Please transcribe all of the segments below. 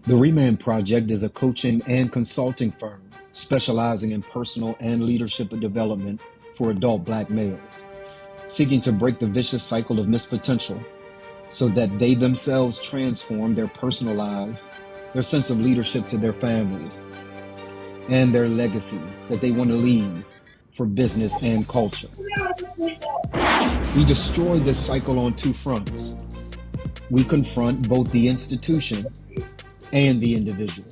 The Reman Project is a coaching and consulting firm specializing in personal and leadership development for adult Black males, seeking to break the vicious cycle of missed potential so that they themselves transform their personal lives, their sense of leadership to their families, and their legacies that they want to leave for business and culture. We destroy this cycle on two fronts. We confront both the institution and the individual.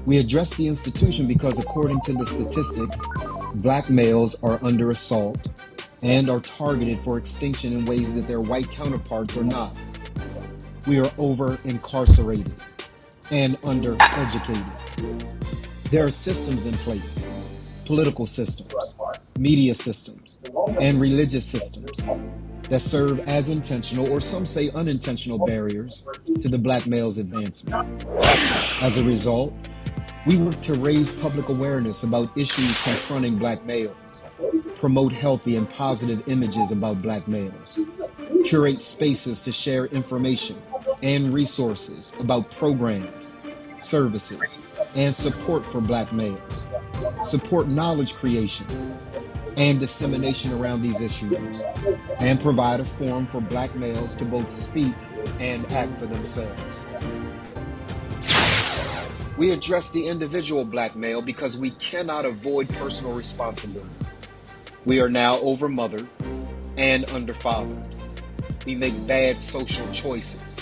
We address the institution because, according to the statistics, Black males are under assault and are targeted for extinction in ways that their white counterparts are not. We are over incarcerated and undereducated. There are systems in place, political systems, media systems, and religious systems that serve as intentional, or some say unintentional, barriers to the Black male's advancement. As a result, we work to raise public awareness about issues confronting Black males, promote healthy and positive images about Black males, curate spaces to share information and resources about programs, services, and support for Black males, support knowledge creation and dissemination around these issues, and provide a forum for Black males to both speak and act for themselves. We address the individual Black male because we cannot avoid personal responsibility. We are now overmothered and underfathered. We make bad social choices,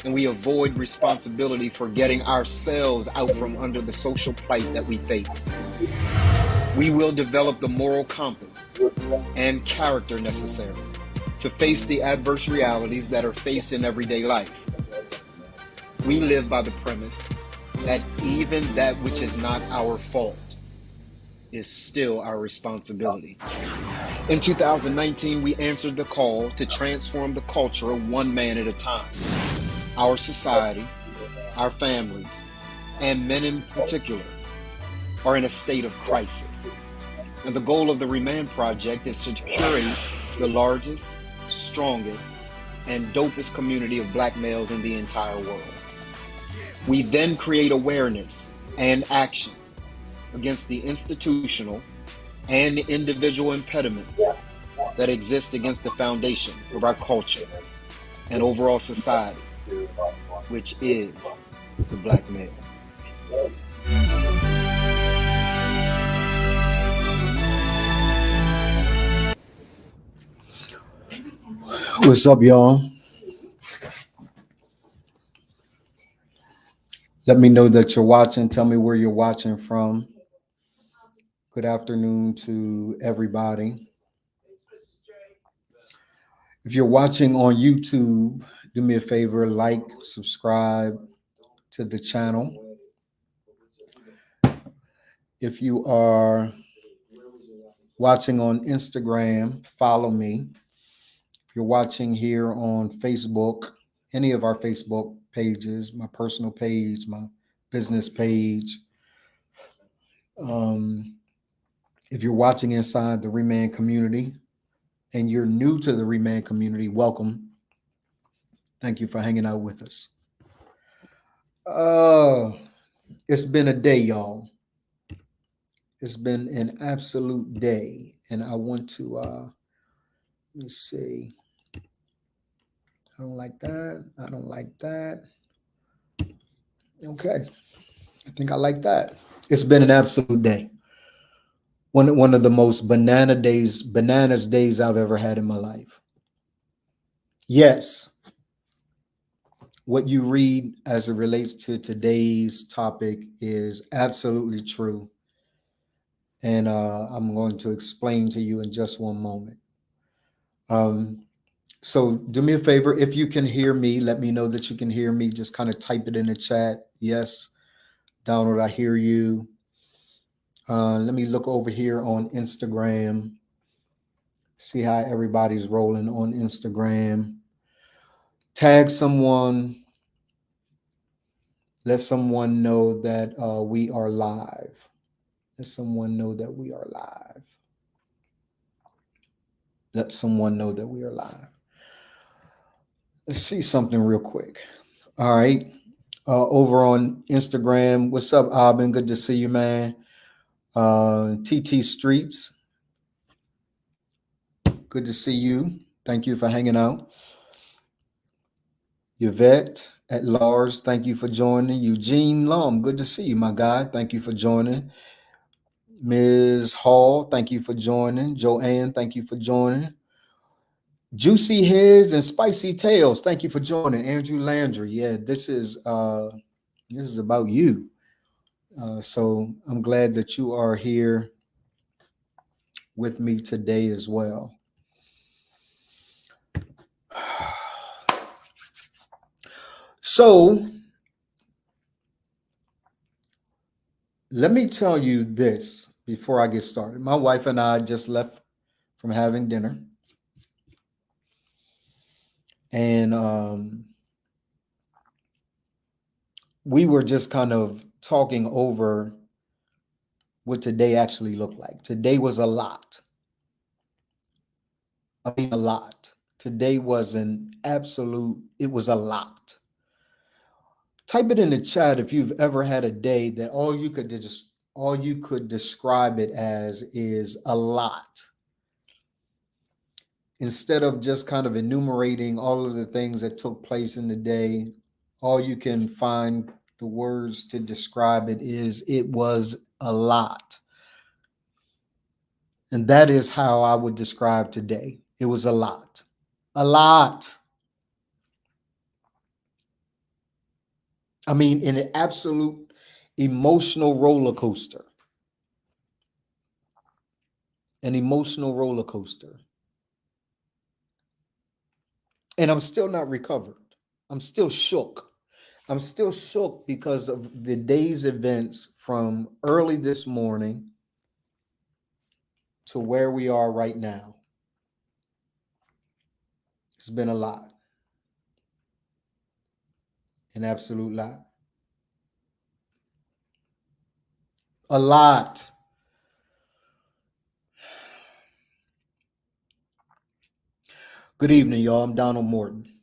and we avoid responsibility for getting ourselves out from under the social plight that we face. We will develop the moral compass and character necessary to face the adverse realities that are faced in everyday life. We live by the premise that even that which is not our fault is still our responsibility. In 2019, we answered the call to transform the culture one man at a time. Our society, our families, and men in particular are in a state of crisis. And the goal of the Reman Project is to curate the largest, strongest, and dopest community of Black males in the entire world. We then create awareness and action against the institutional and individual impediments that exist against the foundation of our culture and overall society, which is the Black male. What's up, y'all? Let me know that you're watching. Tell me where you're watching from. Good afternoon to everybody. If you're watching on YouTube, do me a favor, like, subscribe to the channel. If you are watching on Instagram, follow me. If you're watching here on Facebook, any of our Facebook pages, my personal page, my business page, if you're watching inside the Reman community and you're new to the Reman community, welcome. Thank you for hanging out with us. It's been a day, y'all. It's been an absolute day. And I want to, let me see. I don't like that. I don't like that. Okay. I think I like that. It's been an absolute day. One of the most bananas days I've ever had in my life. Yes, what you read as it relates to today's topic is absolutely true. And I'm going to explain to you in just one moment. So do me a favor. If you can hear me, let me know that you can hear me. Just kind of type it in the chat. Yes, Donald, I hear you. Let me look over here on Instagram. See how everybody's rolling on Instagram. Tag someone. Let someone know that we are live. Let someone know that we are live. Let someone know that we are live. Let's see something real quick. All right. over on Instagram. What's up, Abin? Good to see you, man. TT Streets, good to see you. Thank you for hanging out. Yvette at Lars, thank you for joining. Eugene Lum, good to see you, my guy. Thank you for joining. Ms. Hall, thank you for joining. Joanne, thank you for joining. Juicy Heads and Spicy Tails, thank you for joining. Andrew Landry, yeah, this is about you. So I'm glad that you are here with me today as well. So let me tell you this before I get started. My wife and I just left from having dinner. And we were just kind of talking over what today actually looked like. Today was a lot. I mean, a lot. Today was an absolute, it was a lot. Type it in the chat if you've ever had a day that all you could describe it as is a lot. Instead of just kind of enumerating all of the things that took place in the day, all you can find the words to describe it is it was a lot. And that is how I would describe today. It was a lot. A lot. I mean, an absolute emotional roller coaster. An emotional roller coaster. And I'm still not recovered. I'm still shook. I'm still shook because of the day's events from early this morning to where we are right now. It's been a lot. An absolute lot. A lot. Good evening, y'all. I'm Donald Morton.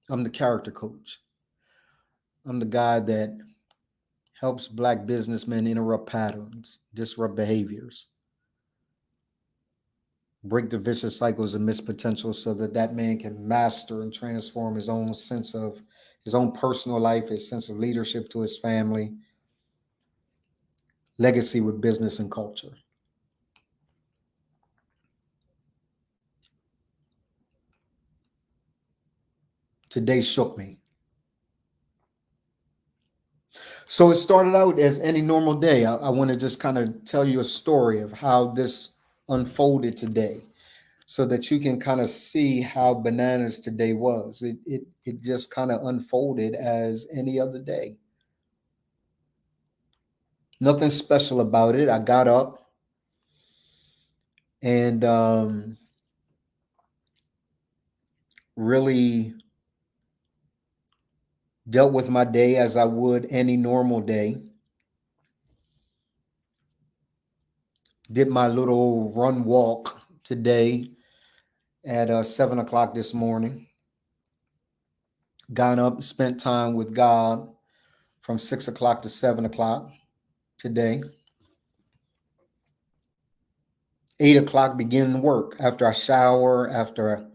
I'm the character coach. I'm the guy that helps Black businessmen interrupt patterns, disrupt behaviors, break the vicious cycles of missed potential so that that man can master and transform his own sense of his own personal life, his sense of leadership to his family, legacy with business and culture. Today shook me. So it started out as any normal day. I want to just kind of tell you a story of how this unfolded today so that you can kind of see how bananas today was. It just kind of unfolded as any other day. Nothing special about it. I got up and really dealt with my day as I would any normal day. Did my little run walk today at 7 o'clock this morning. Got up, spent time with God from 6 o'clock to 7 o'clock today. 8 o'clock begin work after I shower, after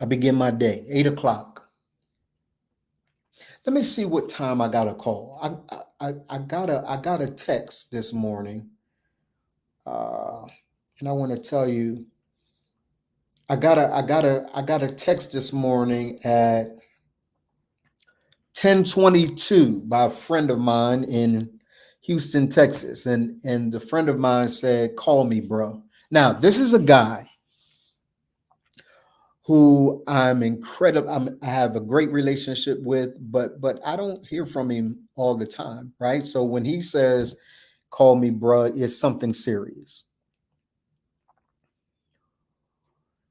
I begin my day. 8 o'clock. Let me see what time I got a call. I got a text this morning, and I want to tell you, I got a text this morning at 10:22 by a friend of mine in Houston, Texas, and the friend of mine said, "Call me, bro." Now, this is a guy who I have a great relationship with, but I don't hear from him all the time, right? So when he says, "Call me, bro," it's something serious.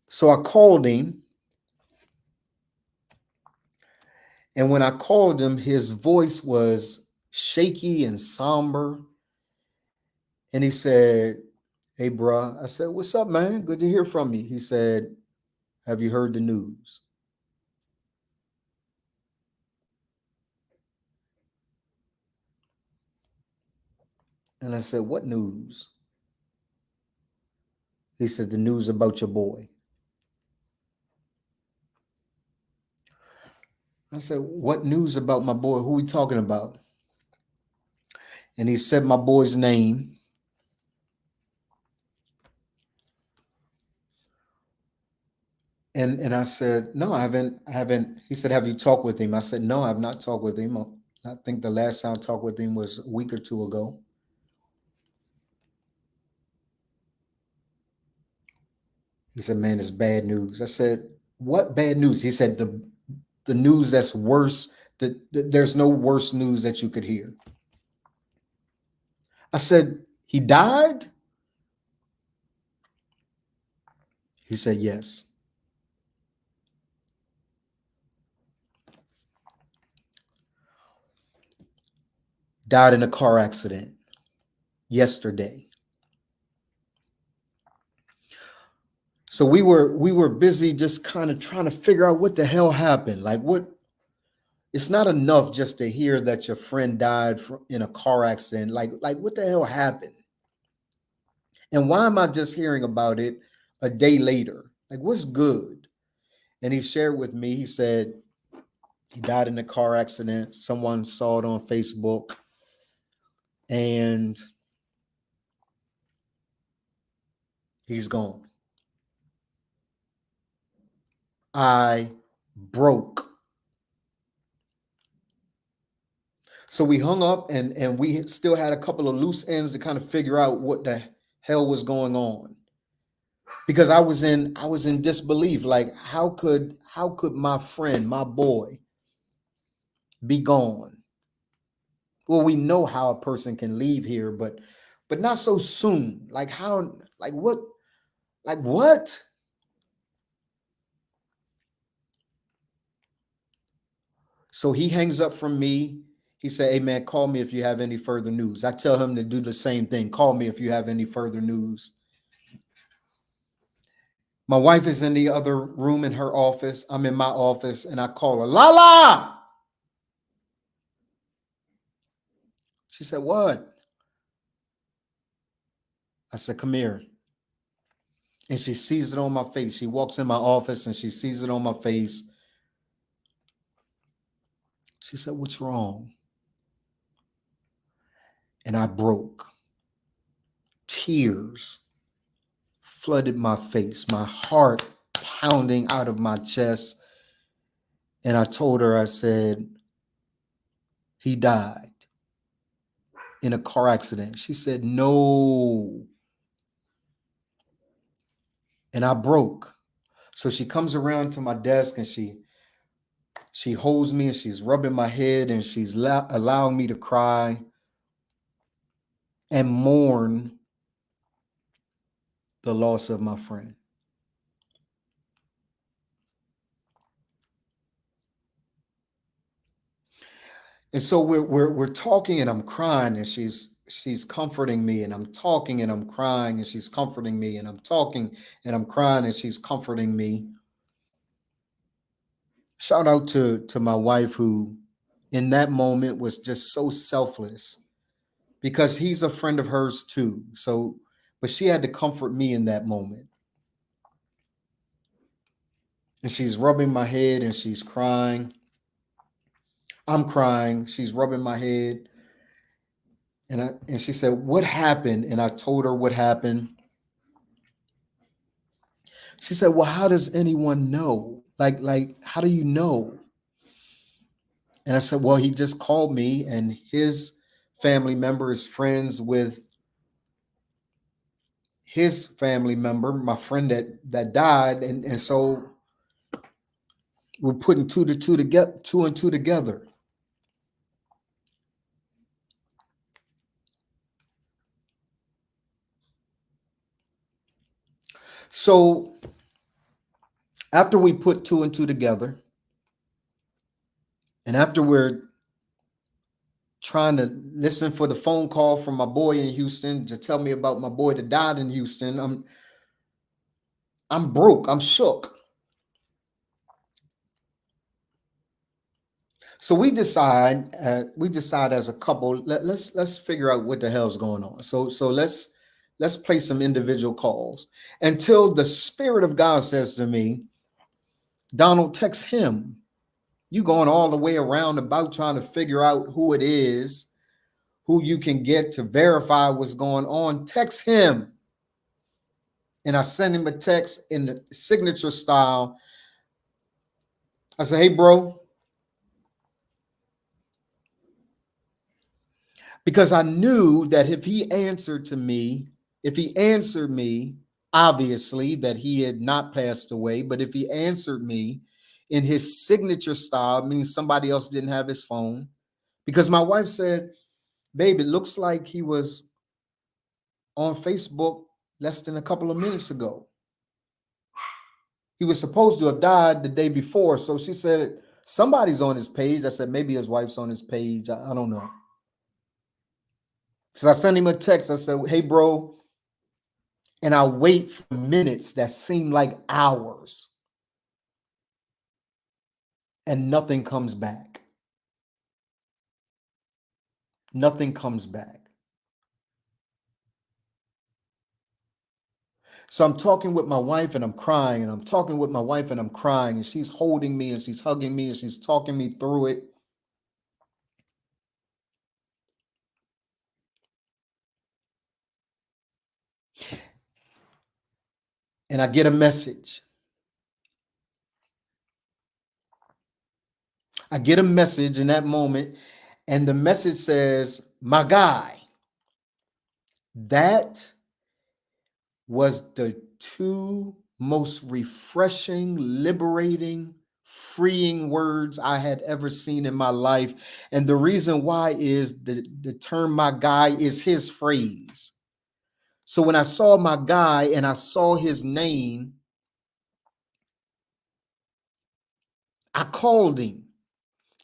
So I called him, and when I called him, his voice was shaky and somber, and he said, "Hey, bro." I said, "What's up, man? Good to hear from you." He said, "Have you heard the news?" And I said, what news? He said, the news about your boy. I said, what news about my boy? Who we talking about? And he said my boy's name. And I said, no, I haven't. He said, have you talked with him? I said, no, I've not talked with him. I think the last time I talked with him was a week or two ago. He said, man, it's bad news. I said, what bad news? He said, the news that's worse, that there's no worse news that you could hear. I said, he died? He said, yes. Died in a car accident yesterday. So we were busy just kind of trying to figure out what the hell happened. Like, what, it's not enough just to hear that your friend died in a car accident. Like what the hell happened? And why am I just hearing about it a day later? Like, what's good? And he shared with me, he said he died in a car accident. Someone saw it on Facebook and he's gone. I broke. So we hung up and we still had a couple of loose ends to kind of figure out what the hell was going on. Because I was in disbelief. Like, how could my friend, my boy, be gone? Well, we know how a person can leave here, but not so soon. Like, how, like what, like what? So he hangs up from me. He said, hey man, call me if you have any further news. I tell him to do the same thing. Call me if you have any further news. My wife is in the other room in her office. I'm in my office and I call her, Lala. She said, what? I said, come here. And she sees it on my face. She walks in my office and she sees it on my face. She said, what's wrong? And I broke. Tears flooded my face, my heart pounding out of my chest. And I told her, I said, he died in a car accident. She said, no. And I broke. So she comes around to my desk and she holds me and she's rubbing my head and she's allowing me to cry and mourn the loss of my friend. And so we're talking and I'm crying and she's comforting me and I'm talking and I'm crying and she's comforting me and I'm talking and I'm crying and she's comforting me. Shout out to my wife who in that moment was just so selfless because he's a friend of hers too. So but she had to comfort me in that moment. And she's rubbing my head and she's crying. I'm crying. She's rubbing my head. And she said, what happened? And I told her what happened. She said, well, how does anyone know? Like, how do you know? And I said, well, he just called me and his family member is friends with his family member, my friend that died. And so we're putting two and two together. So after we put two and two together, and after we're trying to listen for the phone call from my boy in Houston to tell me about my boy that died in Houston, I'm broke. I'm shook. So we decide as a couple, let's figure out what the hell's going on. So let's play some individual calls until the Spirit of God says to me, Donald, text him. You going all the way around about trying to figure out who it is, who you can get to verify what's going on. Text him. And I send him a text in the signature style. I say, hey, bro, because I knew that if he answered me, obviously that he had not passed away, but if he answered me in his signature style, means somebody else didn't have his phone. Because my wife said, babe, it looks like he was on Facebook less than a couple of minutes ago. He was supposed to have died the day before. So she said, somebody's on his page. I said, maybe his wife's on his page. I don't know. So I sent him a text. I said, hey, bro. And I wait for minutes that seem like hours. And nothing comes back. Nothing comes back. So I'm talking with my wife and I'm crying. And I'm talking with my wife and I'm crying. And she's holding me and she's hugging me and she's talking me through it. And I get a message. I get a message in that moment, and the message says, my guy. That was the two most refreshing, liberating, freeing words I had ever seen in my life. And the reason why is the term my guy is his phrase. So when I saw my guy and I saw his name, I called him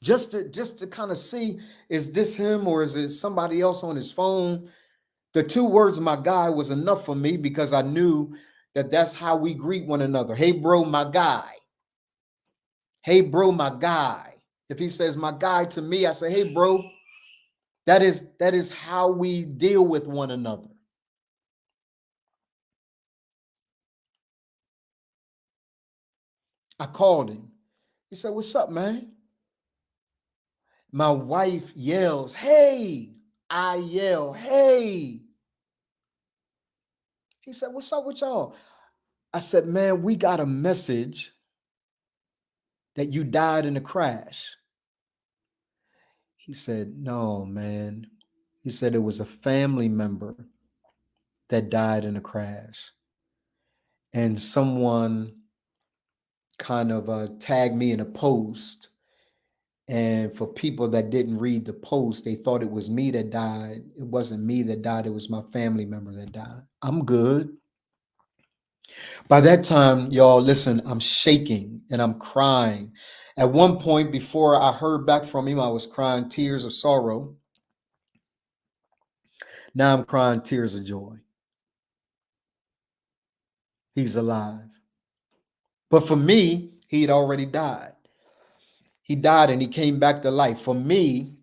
just to kind of see, is this him or is it somebody else on his phone? The two words my guy was enough for me because I knew that that's how we greet one another. Hey bro, my guy. Hey bro, my guy. If he says my guy to me, I say, hey bro. That is how we deal with one another. I called him. He said, what's up, man? My wife yells, hey. I yell, hey. He said, what's up with y'all? I said, man, we got a message that you died in a crash. He said, no, man. He said it was a family member that died in a crash. And someone kind of tagged me in a post. And for people that didn't read the post, they thought it was me that died. It wasn't me that died. It was my family member that died. I'm good. By that time, y'all, listen, I'm shaking and I'm crying. At one point, before I heard back from him, I was crying tears of sorrow. Now I'm crying tears of joy. He's alive. But for me, he had already died. He died and he came back to life. For me,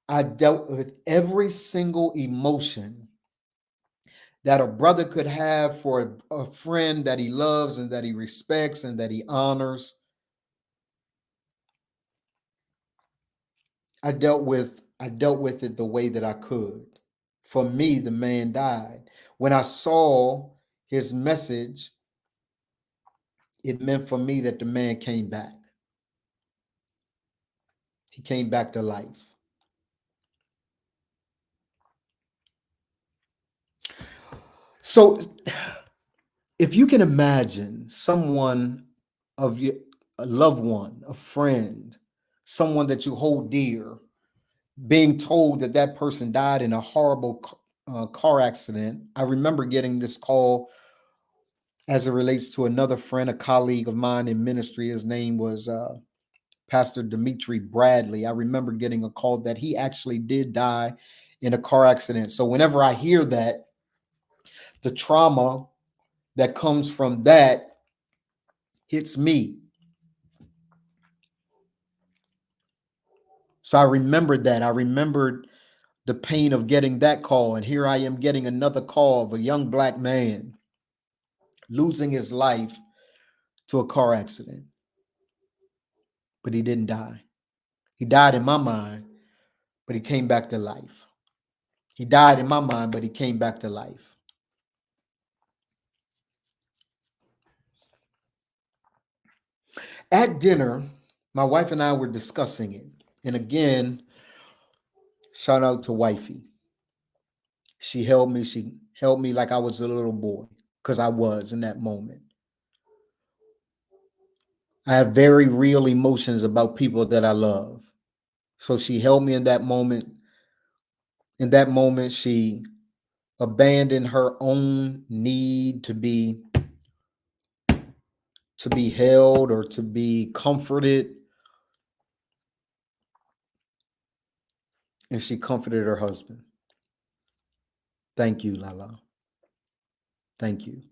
I dealt with every single emotion that a brother could have for a friend that he loves and that he respects and that he honors. I dealt with it the way that I could. For me, the man died. When I saw his message, it meant for me that the man came back. He came back to life. So if you can imagine someone of your a loved one, a friend, someone that you hold dear, being told that that person died in a horrible car accident. I remember getting this call as it relates to another friend, a colleague of mine in ministry. His name was Pastor Dimitri Bradley. I remember getting a call that he actually did die in a car accident. So whenever I hear that, the trauma that comes from that hits me. So I remembered that. I remembered the pain of getting that call. And here I am getting another call of a young black man losing his life to a car accident. But he didn't die. He died in my mind, but he came back to life. He died in my mind, but he came back to life. At dinner, my wife and I were discussing it. And again, shout out to wifey. She held me like I was a little boy, because I was in that moment. I have very real emotions about people that I love. So she held me in that moment. In that moment, she abandoned her own need to be held or to be comforted, and she comforted her husband. Thank you, Lala. Thank you.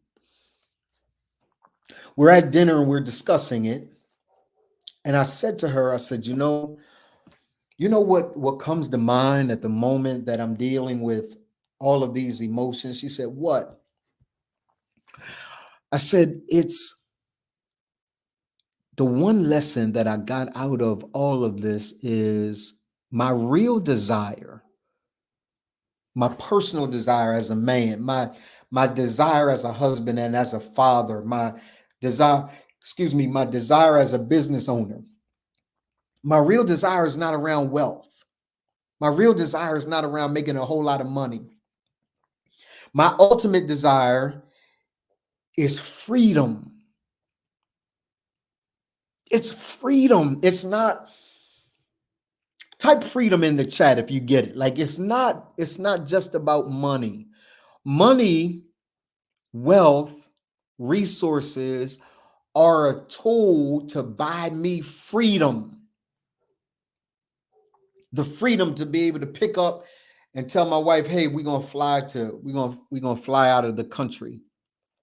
We're at dinner and we're discussing it. And I said to her, I said, you know what comes to mind at the moment that I'm dealing with all of these emotions? She said, what? I said, it's the one lesson that I got out of all of this is my real desire, my personal desire as a man, my desire as a husband and as a father, my desire, my desire as a business owner. My real desire is not around wealth. My real desire is not around making a whole lot of money. My ultimate desire is freedom. It's freedom. It's not, type freedom in the chat if you get it. Like it's not just about money. Money, wealth, resources are a tool to buy me freedom. The freedom to be able to pick up and tell my wife, hey, we're gonna fly out of the country.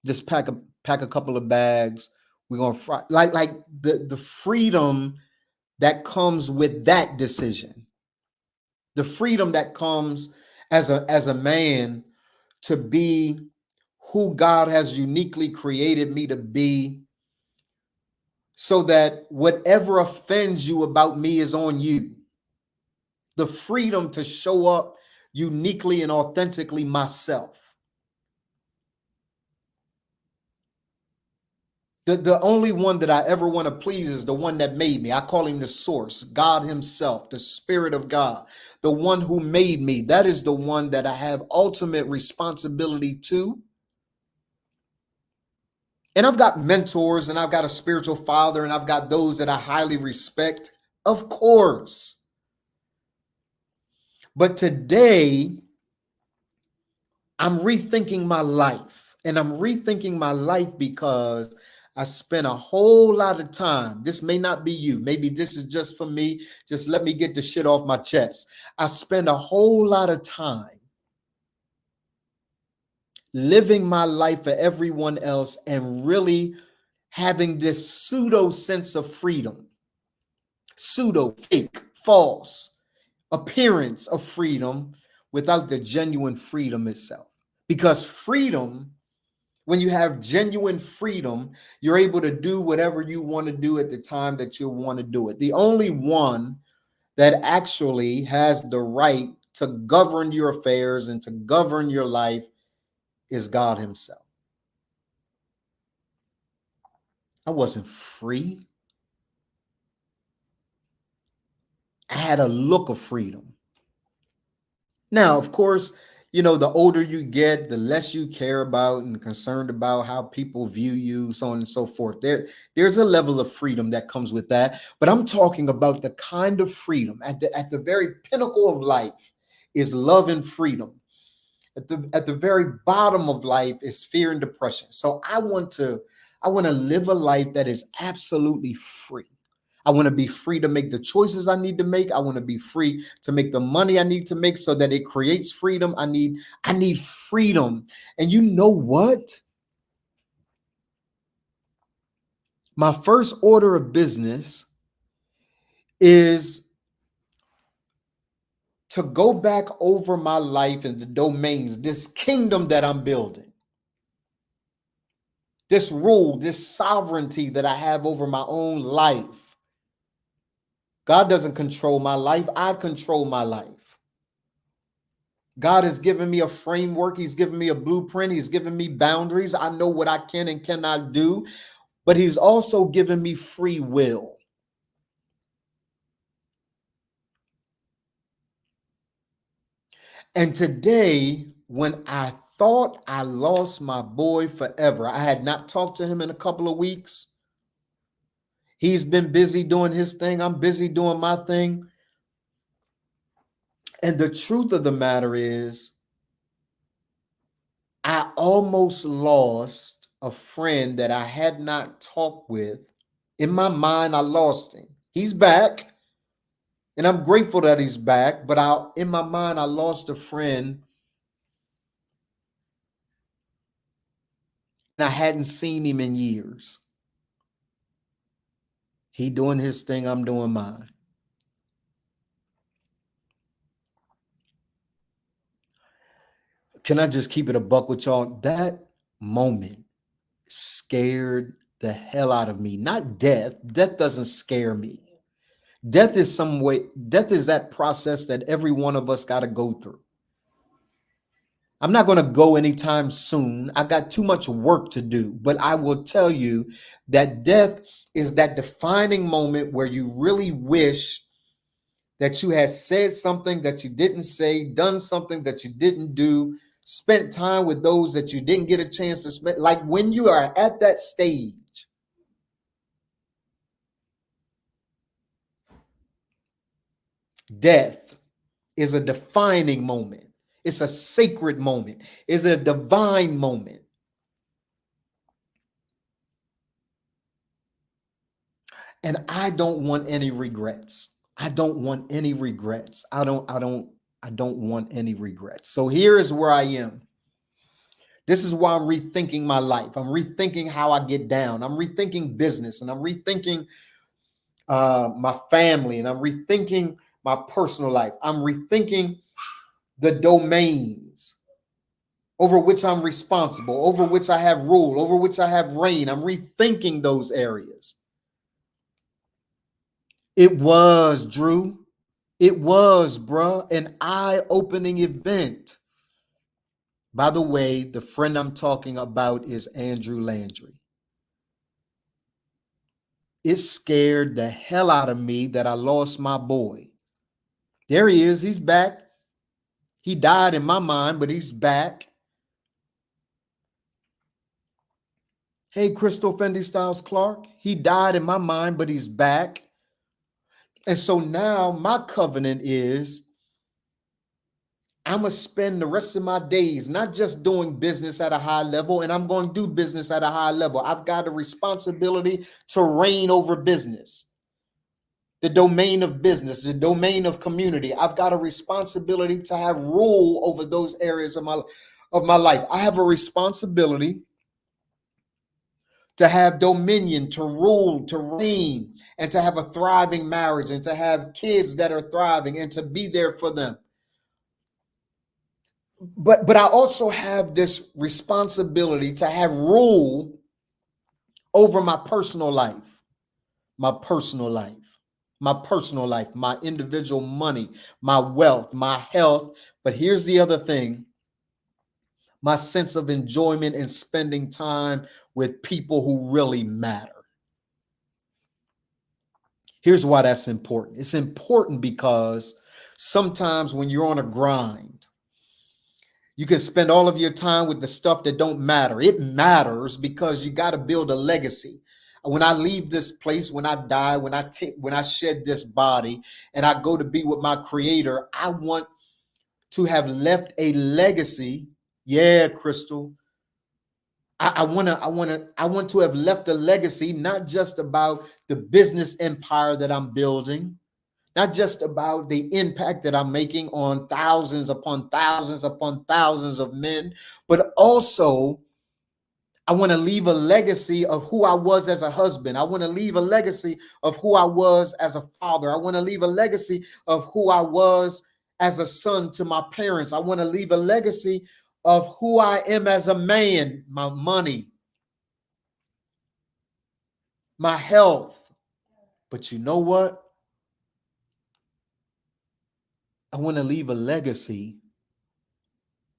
Just pack a couple of bags. We're gonna fly. Like the freedom that comes with that decision. The freedom that comes as a man to be who God has uniquely created me to be, so that whatever offends you about me is on you. The freedom to show up uniquely and authentically myself. The only one that I ever want to please is the one that made me. I call him the source, God himself, the spirit of God, the one who made me. That is the one that I have ultimate responsibility to. And I've got mentors and I've got a spiritual father and I've got those that I highly respect, of course. But today, I'm rethinking my life. And I'm rethinking my life because I spent a whole lot of time. This may not be you. Maybe this is just for me. Just let me get the shit off my chest. I spent a whole lot of time living my life for everyone else and really having this pseudo sense of freedom. Pseudo, fake, false appearance of freedom without the genuine freedom itself. Because freedom, when you have genuine freedom, you're able to do whatever you want to do at the time that you want to do it. The only one that actually has the right to govern your affairs and to govern your life is God himself. I wasn't free. I had a look of freedom. Now, of course, the older you get, the less you care about and concerned about how people view you, so on and so forth. There's a level of freedom that comes with that. But I'm talking about the kind of freedom at the very pinnacle of life is love and freedom. At the very bottom of life is fear and depression. So I want to live a life that is absolutely free. I want to be free to make the choices I need to make. I want to be free to make the money I need to make so that it creates freedom. I need freedom. And you know what? My first order of business is to go back over my life and the domains, this kingdom that I'm building, this rule, this sovereignty that I have over my own life. God doesn't control my life. I control my life. God has given me a framework. He's given me a blueprint. He's given me boundaries. I know what I can and cannot do, but he's also given me free will. And today, when I thought I lost my boy forever, I had not talked to him in a couple of weeks. He's been busy doing his thing. I'm busy doing my thing. And the truth of the matter is, I almost lost a friend that I had not talked with. In my mind, I lost him. He's back, and I'm grateful that he's back. But in my mind, I lost a friend, and I hadn't seen him in years. He doing his thing, I'm doing mine. Can I just keep it a buck with y'all? That moment scared the hell out of me. Not death. Death doesn't scare me. Death is death is that process that every one of us got to go through. I'm not going to go anytime soon. I got too much work to do, but I will tell you that death is that defining moment where you really wish that you had said something that you didn't say, done something that you didn't do, spent time with those that you didn't get a chance to spend. Like when you are at that stage, death is a defining moment. It's a sacred moment. It's a divine moment. And I don't want any regrets. I don't want any regrets. I don't want any regrets. So here is where I am. This is why I'm rethinking my life. I'm rethinking how I get down. I'm rethinking business, and I'm rethinking my family, and I'm rethinking my personal life. I'm rethinking the domains over which I'm responsible, over which I have rule, over which I have reign. I'm rethinking those areas. It was, Drew. It was, bruh, an eye-opening event. By the way, the friend I'm talking about is Andrew Landry. It scared the hell out of me that I lost my boy. There he is. He's back. He died in my mind, but he's back. Hey, Crystal Fendi Styles Clark. He died in my mind, but he's back. And so now my covenant is I'm going to spend the rest of my days not just doing business at a high level, and I'm going to do business at a high level. I've got a responsibility to reign over business, the domain of business, the domain of community. I've got a responsibility to have rule over those areas of my life. I have a responsibility to have dominion, to rule, to reign, and to have a thriving marriage, and to have kids that are thriving, and to be there for them. But I also have this responsibility to have rule over my personal life, my personal life, my personal life, my individual money, my wealth, my health. But here's the other thing: my sense of enjoyment and spending time with people who really matter. Here's why that's important. It's important because sometimes when you're on a grind, you can spend all of your time with the stuff that don't matter. It matters because you got to build a legacy. When I leave this place, when I die, when I shed this body and I go to be with my creator, I want to have left a legacy. Yeah, Crystal. I want to have left a legacy, not just about the business empire that I'm building, not just about the impact that I'm making on thousands upon thousands upon thousands of men, but also I want to leave a legacy of who I was as a husband. I want to leave a legacy of who I was as a father. I want to leave a legacy of who I was as a son to my parents. I want to leave a legacy of who I am as a man, my money, my health. But you know what? I want to leave a legacy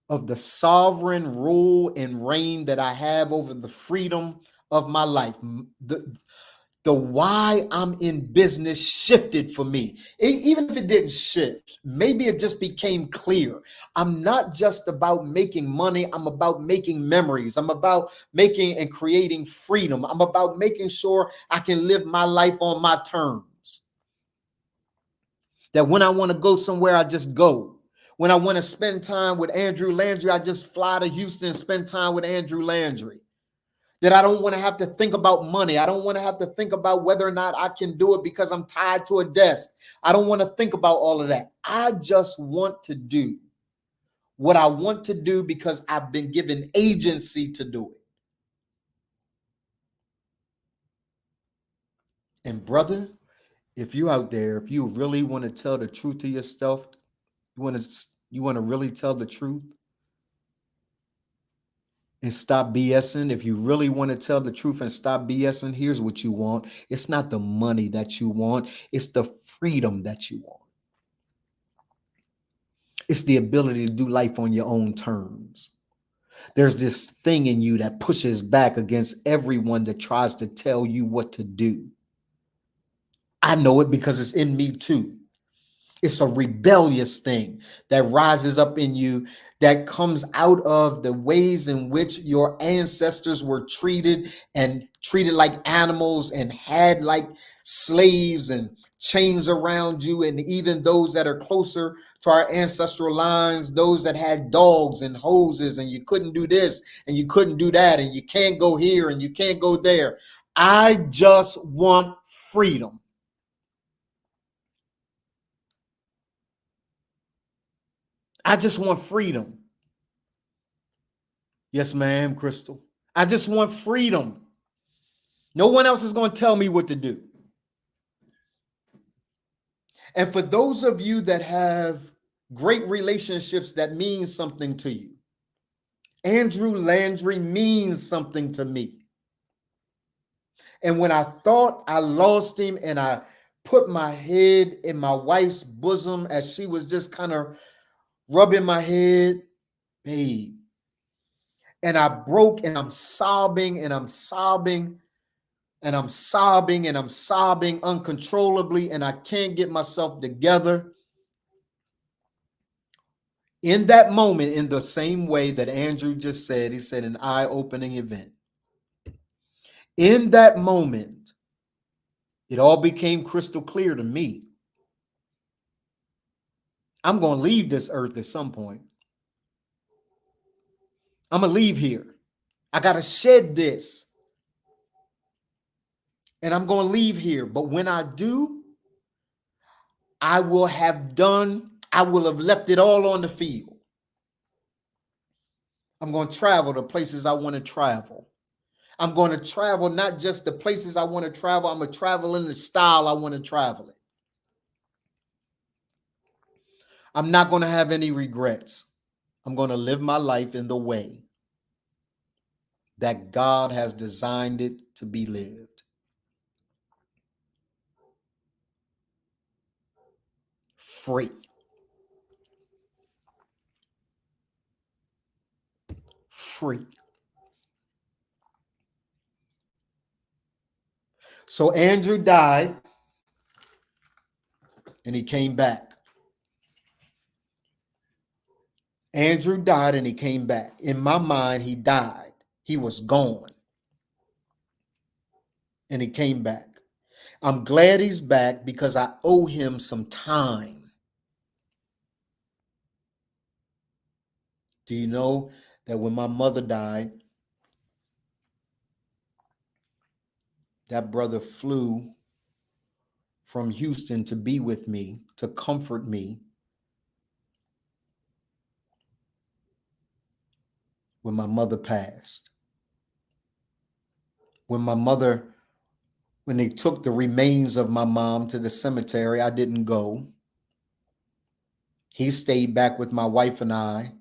of the sovereign rule and reign that I have over the freedom of my life. The why I'm in business shifted for me. Even if it didn't shift, maybe it just became clear. I'm not just about making money. I'm about making memories. I'm about making and creating freedom. I'm about making sure I can live my life on my terms. That when I want to go somewhere, I just go. When I want to spend time with Andrew Landry, I just fly to Houston and spend time with Andrew Landry. That I don't want to have to think about money. I don't want to have to think about whether or not I can do it because I'm tied to a desk. I don't want to think about all of that. I just want to do what I want to do because I've been given agency to do it. And brother, if you out there, if you really want to tell the truth to yourself, you want to really tell the truth and stop BSing. If you really want to tell the truth and stop BSing, here's what you want. It's not the money that you want, it's the freedom that you want. It's the ability to do life on your own terms. There's this thing in you that pushes back against everyone that tries to tell you what to do. I know it because it's in me too. It's a rebellious thing that rises up in you that comes out of the ways in which your ancestors were treated and treated like animals and had like slaves and chains around you. And even those that are closer to our ancestral lines, those that had dogs and hoses, and you couldn't do this and you couldn't do that, and you can't go here and you can't go there. I just want freedom. I just want freedom. Yes, ma'am, Crystal. I just want freedom. No one else is going to tell me what to do. And for those of you that have great relationships that mean something to you, Andrew Landry means something to me. And when I thought I lost him and I put my head in my wife's bosom as she was just kind of rubbing my head, babe, and I broke and I'm sobbing and I'm sobbing and I'm sobbing and I'm sobbing uncontrollably and I can't get myself together. In that moment, in the same way that Andrew just said, he said an eye-opening event. In that moment, it all became crystal clear to me. I'm going to leave this earth at some point. I'm going to leave here. I got to shed this. And I'm going to leave here. But when I do, I will have left it all on the field. I'm going to travel the places I want to travel. I'm going to travel not just the places I want to travel. I'm going to travel in the style I want to travel it. I'm not going to have any regrets. I'm going to live my life in the way that God has designed it to be lived. Free. Free. So Andrew died and he came back. Andrew died and he came back. In my mind, he died. He was gone. And he came back. I'm glad he's back because I owe him some time. Do you know that when my mother died, that brother flew from Houston to be with me, to comfort me when my mother passed. When they took the remains of my mom to the cemetery, I didn't go. He stayed back with my wife and I,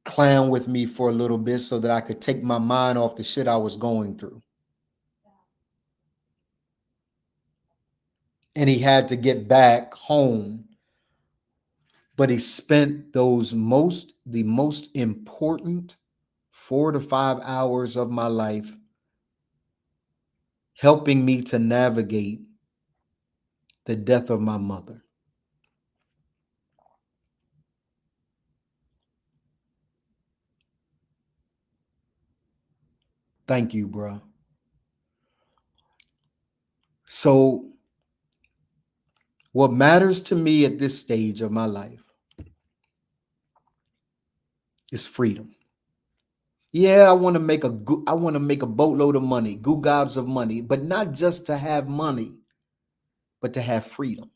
clown with me for a little bit so that I could take my mind off the shit I was going through. And he had to get back home, but he spent the most important 4 to 5 hours of my life helping me to navigate the death of my mother. Thank you, bro. So, what matters to me at this stage of my life is freedom. Yeah, I want to make a boatload of money, goo gobs of money, but not just to have money, but to have freedom.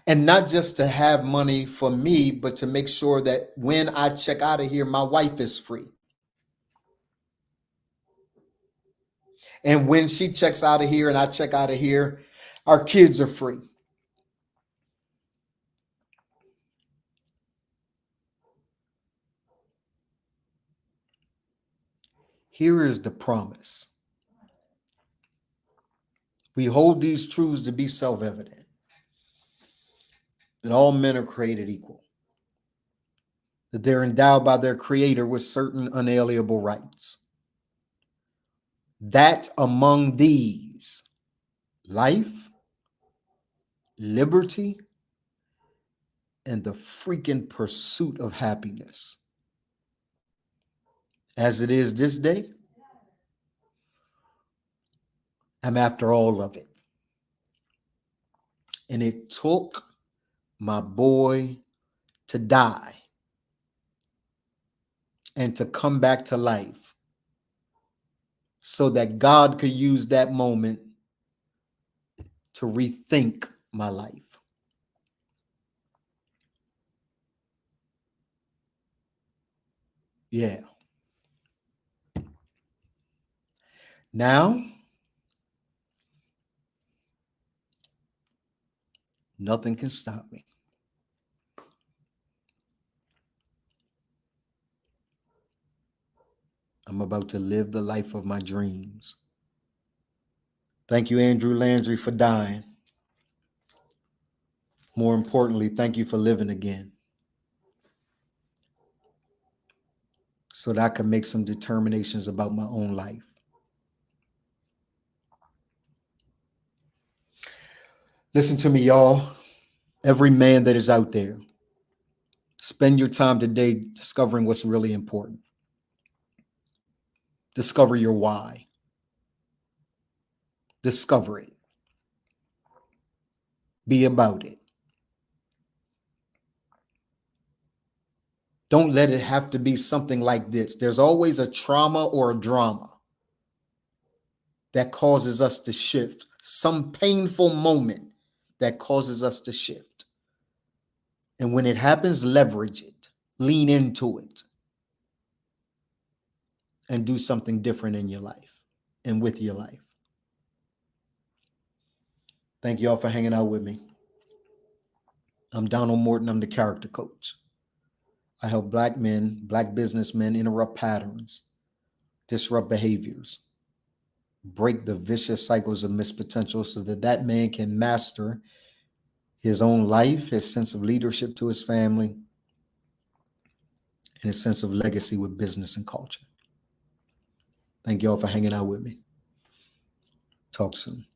And not just to have money for me, but to make sure that when I check out of here, my wife is free. And when she checks out of here and I check out of here, our kids are free. Here is the promise. We hold these truths to be self-evident, that all men are created equal, that they're endowed by their creator with certain unalienable rights, that among these, life, liberty, and the freaking pursuit of happiness. As it is this day, I'm after all of it. And it took my boy to die and to come back to life so that God could use that moment to rethink my life. Yeah. Now, nothing can stop me. I'm about to live the life of my dreams. Thank you, Andrew Landry, for dying. More importantly, thank you for living again so that I can make some determinations about my own life. Listen to me, y'all. Every man that is out there, spend your time today discovering what's really important. Discover your why. Discover it. Be about it. Don't let it have to be something like this. There's always a trauma or a drama that causes us to shift, some painful moment that causes us to shift. And when it happens, leverage it, lean into it, and do something different in your life and with your life. Thank you all for hanging out with me. I'm Donald Morton. I'm the character coach. I help Black men, Black businessmen interrupt patterns, disrupt behaviors, break the vicious cycles of missed potential so that that man can master his own life, his sense of leadership to his family, and his sense of legacy with business and culture. Thank you all for hanging out with me. Talk soon.